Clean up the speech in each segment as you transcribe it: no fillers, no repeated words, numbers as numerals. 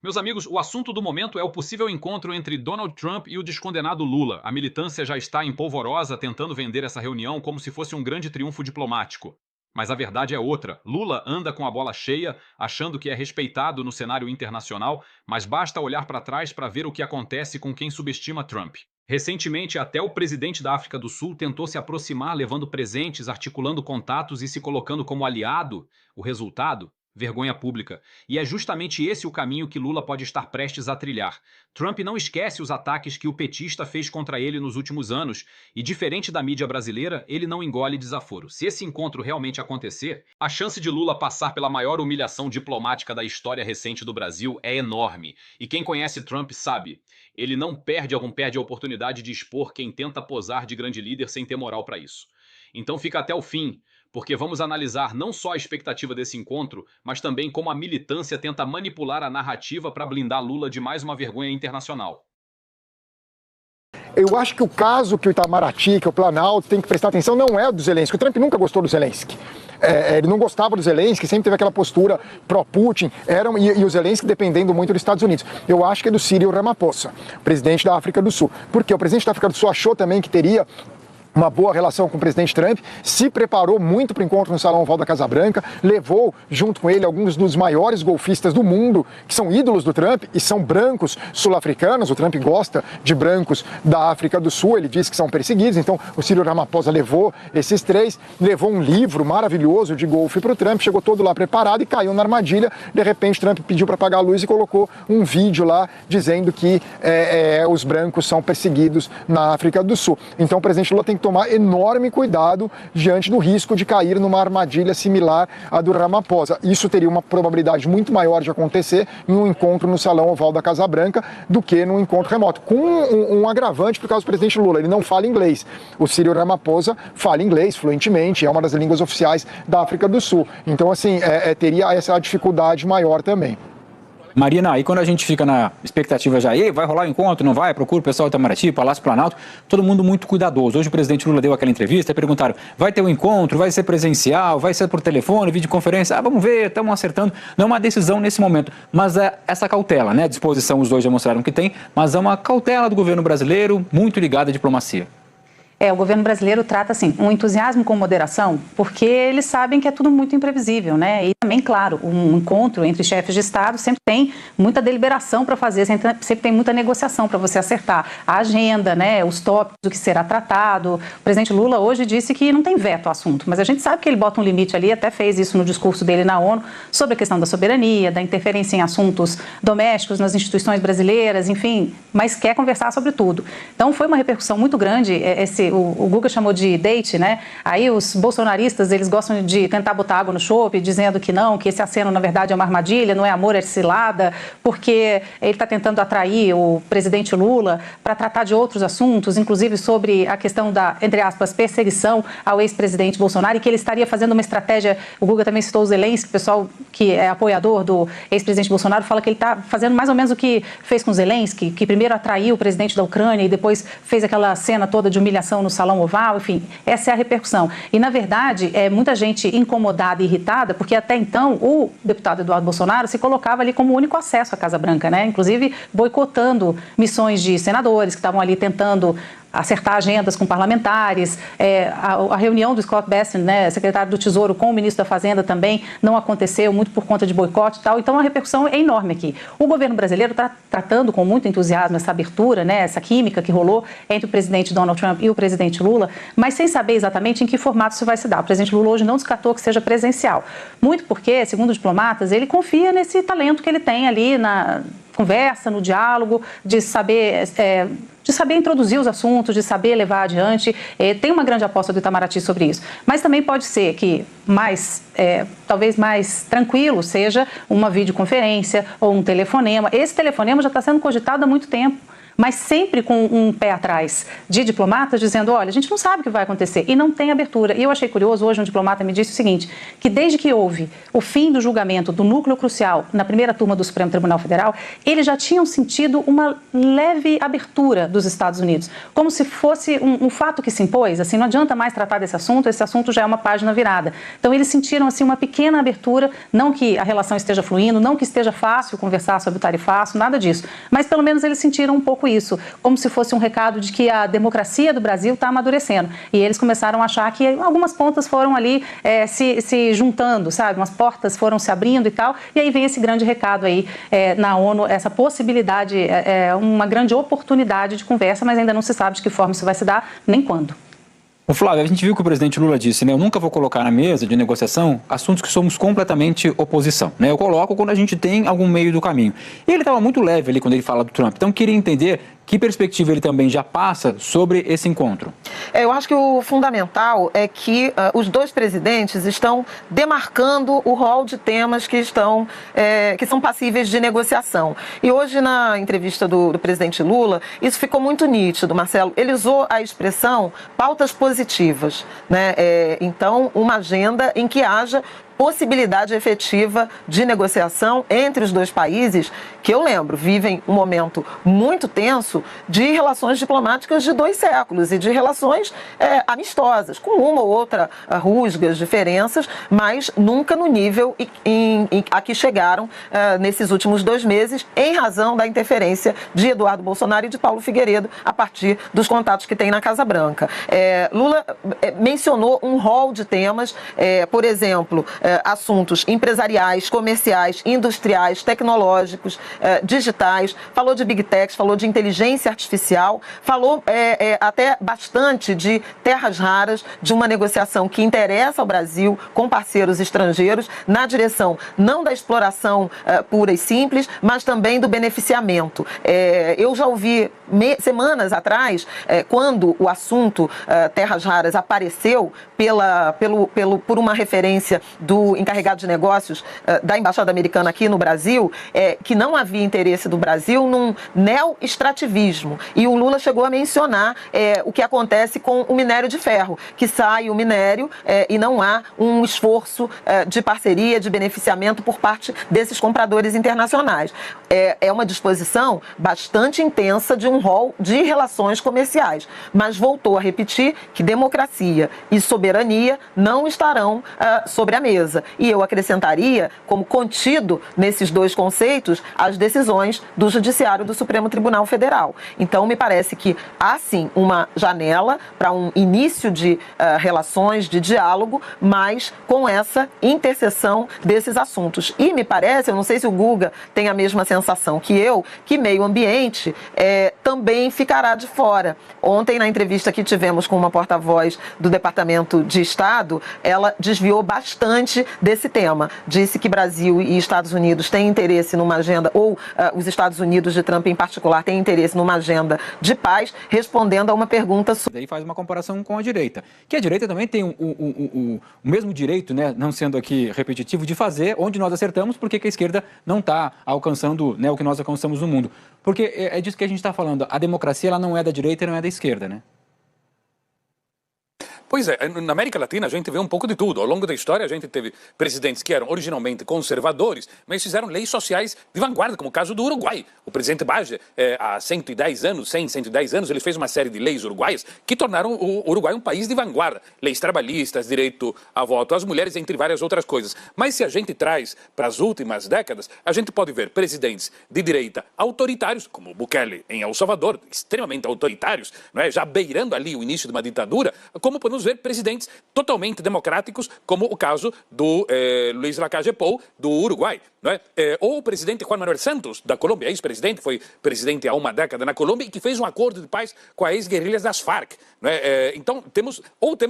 Meus amigos, o assunto do momento é o possível encontro entre Donald Trump e o descondenado Lula. A militância já está em polvorosa tentando vender essa reunião como se fosse um grande triunfo diplomático. Mas a verdade é outra. Lula anda com a bola cheia, achando que é respeitado no cenário internacional, mas basta olhar para trás para ver o que acontece com quem subestima Trump. Recentemente, até o presidente da África do Sul tentou se aproximar levando presentes, articulando contatos e se colocando como aliado. O resultado? Vergonha pública. E é justamente esse o caminho que Lula pode estar prestes a trilhar. Trump não esquece os ataques que o petista fez contra ele nos últimos anos, e diferente da mídia brasileira, ele não engole desaforo. Se esse encontro realmente acontecer, a chance de Lula passar pela maior humilhação diplomática da história recente do Brasil é enorme. E quem conhece Trump sabe, ele não perde a oportunidade de expor quem tenta posar de grande líder sem ter moral para isso. Então fica até o fim, porque vamos analisar não só a expectativa desse encontro, mas também como a militância tenta manipular a narrativa para blindar Lula de mais uma vergonha internacional. Eu acho que o caso que o Itamaraty, que o Planalto tem que prestar atenção não é o do Zelensky. O Trump nunca gostou do Zelensky. Ele não gostava do Zelensky, sempre teve aquela postura pró-Putin, e o Zelensky dependendo muito dos Estados Unidos. Eu acho que é do Cyril Ramaphosa, presidente da África do Sul. Porque o presidente da África do Sul achou também que teria uma boa relação com o presidente Trump, se preparou muito para o encontro no Salão Oval da Casa Branca, levou junto com ele alguns dos maiores golfistas do mundo, que são ídolos do Trump e são brancos sul-africanos. O Trump gosta de brancos da África do Sul, ele diz que são perseguidos, então o Cyril Ramaphosa levou esses três, levou um livro maravilhoso de golfe para o Trump, chegou todo lá preparado e caiu na armadilha. De repente Trump pediu para apagar a luz e colocou um vídeo lá dizendo que os brancos são perseguidos na África do Sul. Então o presidente Lula tem que tomar enorme cuidado diante do risco de cair numa armadilha similar à do Ramaphosa. Isso teria uma probabilidade muito maior de acontecer em um encontro no Salão Oval da Casa Branca do que num encontro remoto. Com um agravante por causa do presidente Lula, ele não fala inglês. O Cyril Ramaphosa fala inglês fluentemente, é uma das línguas oficiais da África do Sul. Então, assim, teria essa dificuldade maior também. Marina, aí quando a gente fica na expectativa já, vai rolar o encontro, não vai? Procura o pessoal do Itamaraty, Palácio Planalto, todo mundo muito cuidadoso. Hoje o presidente Lula deu aquela entrevista e perguntaram, vai ter um encontro, vai ser presencial, vai ser por telefone, videoconferência? Vamos ver, estamos acertando. Não é uma decisão nesse momento, mas é essa cautela, né? Disposição os dois já mostraram que tem, mas é uma cautela do governo brasileiro muito ligada à diplomacia. O governo brasileiro trata, assim, um entusiasmo com moderação, porque eles sabem que é tudo muito imprevisível, né? E também, claro, um encontro entre chefes de Estado sempre tem muita deliberação para fazer, sempre tem muita negociação para você acertar a agenda, né? Os tópicos do que será tratado. O presidente Lula hoje disse que não tem veto ao assunto, mas a gente sabe que ele bota um limite ali, até fez isso no discurso dele na ONU, sobre a questão da soberania, da interferência em assuntos domésticos, nas instituições brasileiras, enfim, mas quer conversar sobre tudo. Então, foi uma repercussão muito grande o Guga chamou de date, né? Aí os bolsonaristas, eles gostam de tentar botar água no chope, dizendo que não, que esse aceno, na verdade, é uma armadilha, não é amor, é cilada, porque ele está tentando atrair o presidente Lula para tratar de outros assuntos, inclusive sobre a questão da, entre aspas, perseguição ao ex-presidente Bolsonaro, e que ele estaria fazendo uma estratégia. O Guga também citou o Zelensky, o pessoal que é apoiador do ex-presidente Bolsonaro fala que ele está fazendo mais ou menos o que fez com o Zelensky, que primeiro atraiu o presidente da Ucrânia e depois fez aquela cena toda de humilhação no Salão Oval, enfim, essa é a repercussão. E, na verdade, muita gente incomodada e irritada, porque até então o deputado Eduardo Bolsonaro se colocava ali como o único acesso à Casa Branca, né? Inclusive boicotando missões de senadores que estavam ali tentando acertar agendas com parlamentares, a reunião do Scott Bessent, né, secretário do Tesouro, com o ministro da Fazenda também não aconteceu, muito por conta de boicote e tal, então a repercussão é enorme aqui. O governo brasileiro está tratando com muito entusiasmo essa abertura, né, essa química que rolou entre o presidente Donald Trump e o presidente Lula, mas sem saber exatamente em que formato isso vai se dar. O presidente Lula hoje não descartou que seja presencial, muito porque, segundo diplomatas, ele confia nesse talento que ele tem ali na conversa, no diálogo, de saber introduzir os assuntos, de saber levar adiante. Tem uma grande aposta do Itamaraty sobre isso. Mas também pode ser que talvez mais tranquilo seja uma videoconferência ou um telefonema. Esse telefonema já está sendo cogitado há muito tempo. mas sempre com um pé atrás de diplomatas dizendo, olha, a gente não sabe o que vai acontecer e não tem abertura. E eu achei curioso, hoje um diplomata me disse o seguinte, que desde que houve o fim do julgamento do núcleo crucial na primeira turma do Supremo Tribunal Federal, eles já tinham sentido uma leve abertura dos Estados Unidos, como se fosse um fato que se impôs, assim, não adianta mais tratar desse assunto, esse assunto já é uma página virada. Então eles sentiram assim uma pequena abertura, não que a relação esteja fluindo, não que esteja fácil conversar sobre o tarifaço, nada disso, mas pelo menos eles sentiram um pouco isso, como se fosse um recado de que a democracia do Brasil está amadurecendo. E eles começaram a achar que algumas pontas foram ali se juntando, sabe? Umas portas foram se abrindo e tal, e aí vem esse grande recado aí na ONU, essa possibilidade, uma grande oportunidade de conversa, mas ainda não se sabe de que forma isso vai se dar, nem quando. O Flávio, a gente viu que o presidente Lula disse, né? Eu nunca vou colocar na mesa de negociação assuntos que somos completamente oposição, né? Eu coloco quando a gente tem algum meio do caminho. E ele estava muito leve ali quando ele fala do Trump. Então, queria entender que perspectiva ele também já passa sobre esse encontro. Eu acho que o fundamental é que os dois presidentes estão demarcando o rol de temas que são passíveis de negociação. E hoje, na entrevista do presidente Lula, isso ficou muito nítido, Marcelo. Ele usou a expressão pautas positivas, né? Então, uma agenda em que haja possibilidade efetiva de negociação entre os dois países, que eu lembro, vivem um momento muito tenso de relações diplomáticas de 2 séculos e de relações amistosas, com uma ou outra rusgas, diferenças, mas nunca no nível a que chegaram nesses últimos 2 meses, em razão da interferência de Eduardo Bolsonaro e de Paulo Figueiredo, a partir dos contatos que tem na Casa Branca. Lula mencionou um rol de temas, por exemplo, assuntos empresariais, comerciais, industriais, tecnológicos, digitais, falou de Big Techs, falou de inteligência artificial, falou até bastante de terras raras, de uma negociação que interessa ao Brasil com parceiros estrangeiros, na direção não da exploração pura e simples, mas também do beneficiamento. Eu já ouvi semanas atrás, quando o assunto terras raras apareceu por uma referência do encarregado de negócios da Embaixada Americana aqui no Brasil, que não havia interesse do Brasil num neo-extrativismo. E o Lula chegou a mencionar o que acontece com o minério de ferro, que sai o minério e não há um esforço de parceria, de beneficiamento por parte desses compradores internacionais. É uma disposição bastante intensa de um rol de relações comerciais, mas voltou a repetir que democracia e soberania não estarão sobre a mesa. E eu acrescentaria, como contido nesses 2 conceitos, as decisões do Judiciário do Supremo Tribunal Federal. Então, me parece que há, sim, uma janela para um início de relações, de diálogo, mas com essa interseção desses assuntos. E me parece, eu não sei se o Guga tem a mesma sensação que eu, que meio ambiente também ficará de fora. Ontem, na entrevista que tivemos com uma porta-voz do Departamento de Estado, ela desviou bastante desse tema. Disse que Brasil e Estados Unidos têm interesse numa agenda, ou os Estados Unidos de Trump em particular têm interesse numa agenda de paz, respondendo a uma pergunta sobre... Daí faz uma comparação com a direita, que a direita também tem o mesmo direito, né, não sendo aqui repetitivo, de fazer onde nós acertamos, porque a esquerda não está alcançando, né, o que nós alcançamos no mundo. Porque é disso que a gente está falando, a democracia ela não é da direita e não é da esquerda, né? Pois é, na América Latina a gente vê um pouco de tudo. Ao longo da história a gente teve presidentes que eram originalmente conservadores, mas fizeram leis sociais de vanguarda, como o caso do Uruguai. O presidente Baggio, há 110 anos, ele fez uma série de leis uruguaias que tornaram o Uruguai um país de vanguarda. Leis trabalhistas, direito a voto às mulheres, entre várias outras coisas. Mas se a gente traz para as últimas décadas, a gente pode ver presidentes de direita autoritários, como Bukele em El Salvador, extremamente autoritários, não é? Já beirando ali o início de uma ditadura, como podemos ver presidentes totalmente democráticos, como o caso do Luiz Lacalle Pou, do Uruguai. Não é? Ou o presidente Juan Manuel Santos, da Colômbia, ex-presidente, foi presidente há uma década na Colômbia e que fez um acordo de paz com as ex-guerrilhas das Farc. Não é? Então, temos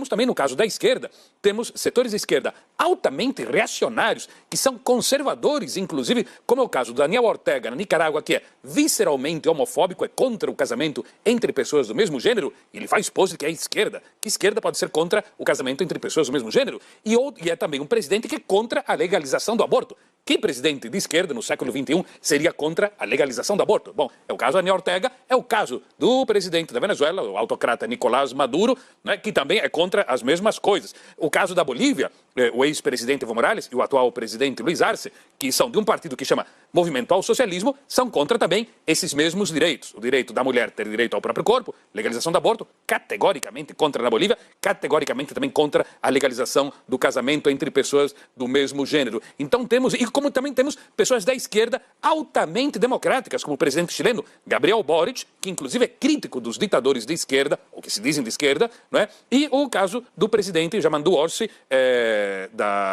também no caso da esquerda, temos setores da esquerda altamente reacionários, que são conservadores, inclusive, como é o caso do Daniel Ortega, na Nicarágua, que é visceralmente homofóbico, é contra o casamento entre pessoas do mesmo gênero, e ele faz pose que é esquerda, que esquerda pode ser contra o casamento entre pessoas do mesmo gênero, e é também um presidente que é contra a legalização do aborto. Que presidente presidente de esquerda no século XXI seria contra a legalização do aborto. Bom, é o caso da Daniel Ortega, é o caso do presidente da Venezuela, o autocrata Nicolás Maduro, né, que também é contra as mesmas coisas. O caso da Bolívia, o ex-presidente Evo Morales e o atual presidente Luiz Arce, que são de um partido que chama Movimento ao Socialismo, são contra também esses mesmos direitos. O direito da mulher ter direito ao próprio corpo, legalização do aborto, categoricamente contra na Bolívia, categoricamente também contra a legalização do casamento entre pessoas do mesmo gênero. Então temos, e como também temos pessoas da esquerda altamente democráticas, como o presidente chileno Gabriel Boric, que inclusive é crítico dos ditadores de esquerda, ou que se dizem de esquerda, não é? E o caso do presidente Yamandu Orsi,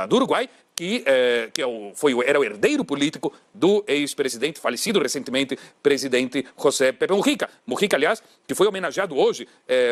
do Uruguai, que era o herdeiro político do ex-presidente, falecido recentemente, presidente José Pepe Mujica. Mujica, aliás, que foi homenageado hoje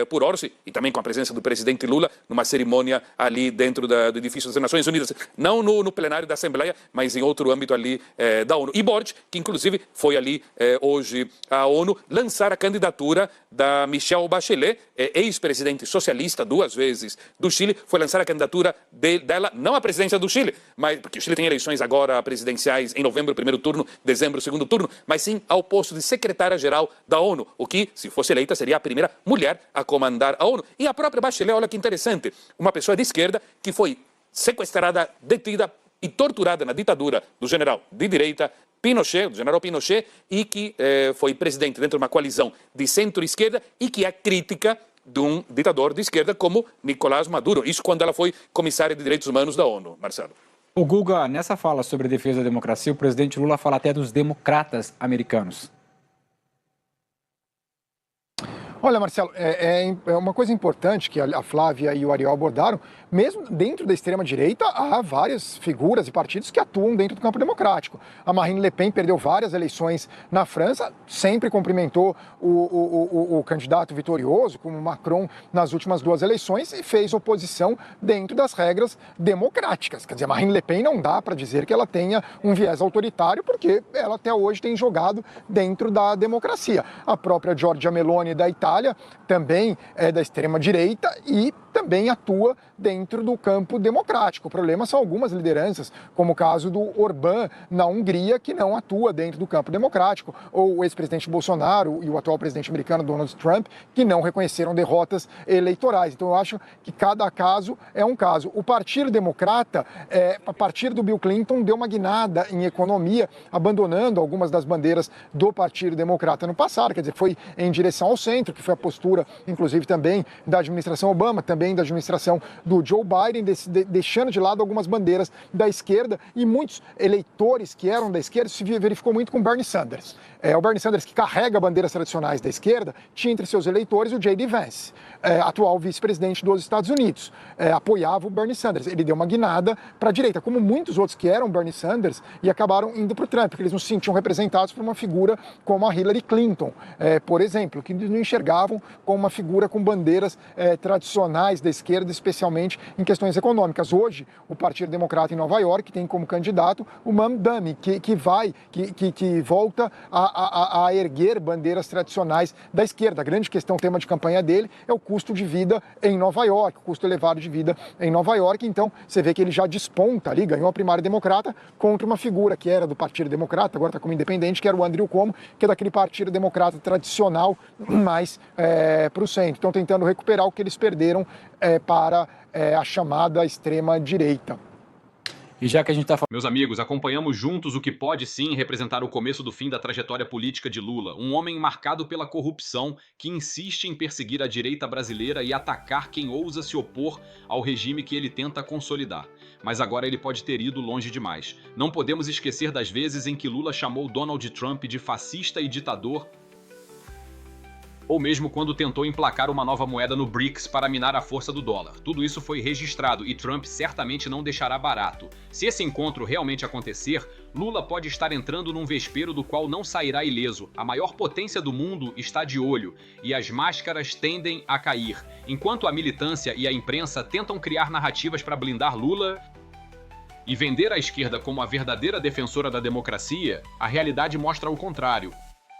por Orsi e também com a presença do presidente Lula numa cerimônia ali dentro do edifício das Nações Unidas. Não no plenário da Assembleia, mas em outro âmbito ali da ONU. E Boric, que inclusive foi ali hoje à ONU lançar a candidatura da Michelle Bachelet, ex-presidente socialista, 2 vezes do Chile, foi lançar a candidatura dela, não à presidência do Chile, mas, porque o Chile tem eleições agora presidenciais em novembro, primeiro turno, dezembro, segundo turno, mas sim ao posto de secretária-geral da ONU, o que, se fosse eleita, seria a primeira mulher a comandar a ONU. E a própria Bachelet, olha que interessante, uma pessoa de esquerda que foi sequestrada, detida e torturada na ditadura do general de direita Pinochet, do general Pinochet, e que foi presidente dentro de uma coalizão de centro-esquerda e que é crítica de um ditador de esquerda como Nicolás Maduro. Isso quando ela foi comissária de direitos humanos da ONU, Marcelo. O Guga, nessa fala sobre a defesa da democracia, o presidente Lula fala até dos democratas americanos. Olha, Marcelo, é uma coisa importante que a Flávia e o Ariel abordaram. Mesmo dentro da extrema-direita, há várias figuras e partidos que atuam dentro do campo democrático. A Marine Le Pen perdeu várias eleições na França, sempre cumprimentou o candidato vitorioso, como Macron, nas últimas 2 eleições, e fez oposição dentro das regras democráticas. Quer dizer, a Marine Le Pen não dá para dizer que ela tenha um viés autoritário, porque ela até hoje tem jogado dentro da democracia. A própria Giorgia Meloni da Itália também é da extrema-direita e também atua dentro do campo democrático. O problema são algumas lideranças, como o caso do Orbán na Hungria, que não atua dentro do campo democrático, ou o ex-presidente Bolsonaro e o atual presidente americano Donald Trump, que não reconheceram derrotas eleitorais. Então eu acho que cada caso é um caso. O Partido Democrata, a partir do Bill Clinton, deu uma guinada em economia, abandonando algumas das bandeiras do Partido Democrata no passado, quer dizer, foi em direção ao centro, que foi a postura, inclusive, também da administração Obama, também da administração do Joe Biden, deixando de lado algumas bandeiras da esquerda, e muitos eleitores que eram da esquerda, se verificou muito com Bernie Sanders. O Bernie Sanders, que carrega bandeiras tradicionais da esquerda, tinha entre seus eleitores o J.D. Vance, atual vice-presidente dos Estados Unidos, apoiava o Bernie Sanders. Ele deu uma guinada para a direita, como muitos outros que eram Bernie Sanders e acabaram indo para o Trump, porque eles não se sentiam representados por uma figura como a Hillary Clinton, por exemplo, que não enxergavam como uma figura com bandeiras tradicionais da esquerda, especialmente em questões econômicas. Hoje, o Partido Democrata em Nova York tem como candidato o Mamdani, que volta a erguer bandeiras tradicionais da esquerda. A grande questão, tema de campanha dele, é o custo de vida em Nova York, o custo elevado de vida em Nova York. Então, você vê que ele já desponta ali, ganhou a primária democrata contra uma figura que era do Partido Democrata, agora está como independente, que era o Andrew Cuomo, que é daquele Partido Democrata tradicional, mais para o centro. Estão tentando recuperar o que eles perderam para a chamada extrema-direita. E já que a gente está falando... Meus amigos, acompanhamos juntos o que pode sim representar o começo do fim da trajetória política de Lula. Um homem marcado pela corrupção que insiste em perseguir a direita brasileira e atacar quem ousa se opor ao regime que ele tenta consolidar. Mas agora ele pode ter ido longe demais. Não podemos esquecer das vezes em que Lula chamou Donald Trump de fascista e ditador, ou mesmo quando tentou emplacar uma nova moeda no BRICS para minar a força do dólar. Tudo isso foi registrado e Trump certamente não deixará barato. Se esse encontro realmente acontecer, Lula pode estar entrando num vespeiro do qual não sairá ileso. A maior potência do mundo está de olho e as máscaras tendem a cair. Enquanto a militância e a imprensa tentam criar narrativas para blindar Lula e vender a esquerda como a verdadeira defensora da democracia, a realidade mostra o contrário.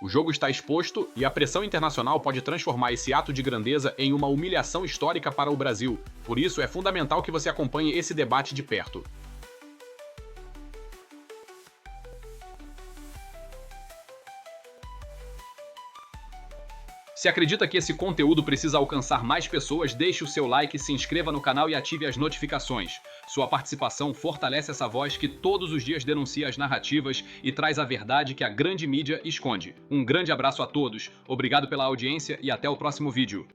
O jogo está exposto e a pressão internacional pode transformar esse ato de grandeza em uma humilhação histórica para o Brasil. Por isso, é fundamental que você acompanhe esse debate de perto. Se acredita que esse conteúdo precisa alcançar mais pessoas, deixe o seu like, se inscreva no canal e ative as notificações. Sua participação fortalece essa voz que todos os dias denuncia as narrativas e traz a verdade que a grande mídia esconde. Um grande abraço a todos, obrigado pela audiência e até o próximo vídeo.